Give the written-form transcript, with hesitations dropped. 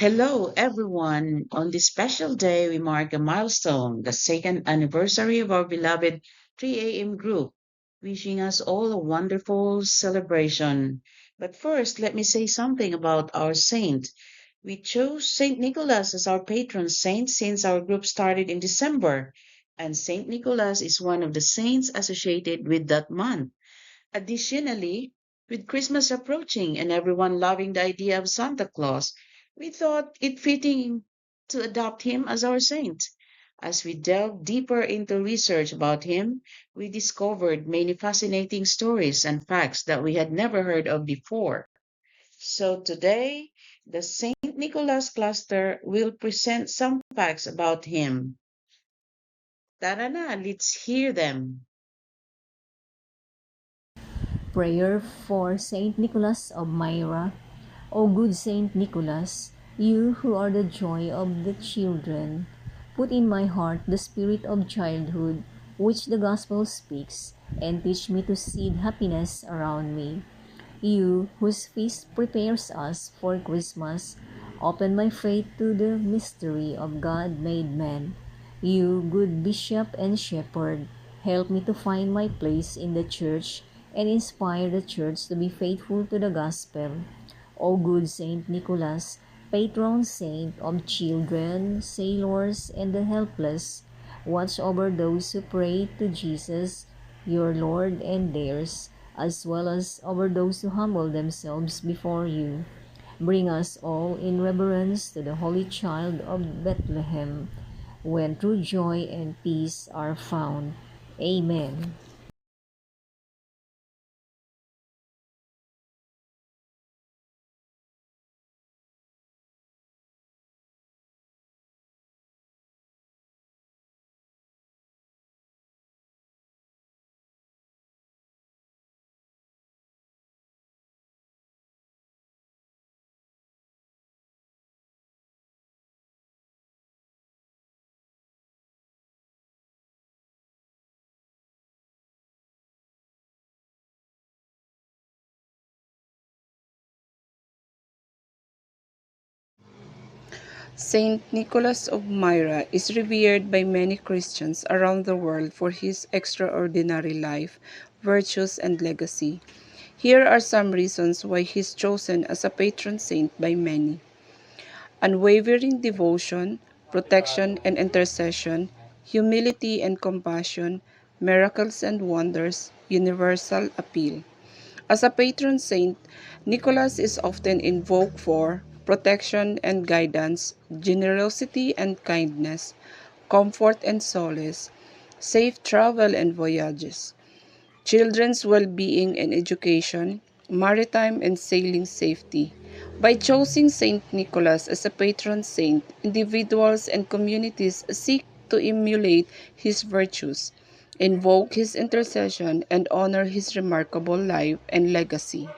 Hello, everyone. On this special day, we mark a milestone, the second anniversary of our beloved 3 a.m. group, wishing us all a wonderful celebration. But first, let me say something about our saint. We chose Saint Nicholas as our patron saint since our group started in December, and Saint Nicholas is one of the saints associated with that month. Additionally, with Christmas approaching and everyone loving the idea of Santa Claus, we thought it fitting to adopt him as our saint. As we delved deeper into research about him, we discovered many fascinating stories and facts that we had never heard of before. So today, the Saint Nicholas Cluster will present some facts about him. Tara na, let's hear them. Prayer for Saint Nicholas of Myra. O good Saint Nicholas, you who are the joy of the children, put in my heart the spirit of childhood which the gospel speaks, and teach me to seed happiness around me. You whose feast prepares us for Christmas, open my faith to the mystery of God made man. You, good bishop and shepherd, help me to find my place in the church and inspire the church to be faithful to the gospel. O good Saint Nicholas, patron saint of children, sailors, and the helpless, watch over those who pray to Jesus, your Lord and theirs, as well as over those who humble themselves before you. Bring us all in reverence to the Holy Child of Bethlehem, when true joy and peace are found. Amen. Saint Nicholas of Myra is revered by many Christians around the world for his extraordinary life, virtues, and legacy. Here are some reasons why he is chosen as a patron saint by many: unwavering devotion, protection and intercession, humility and compassion, miracles and wonders, universal appeal. As a patron saint, Nicholas is often invoked for protection and guidance, generosity and kindness, comfort and solace, safe travel and voyages, children's well-being and education, maritime and sailing safety. By choosing Saint Nicholas as a patron saint, individuals and communities seek to emulate his virtues, invoke his intercession, and honor his remarkable life and legacy.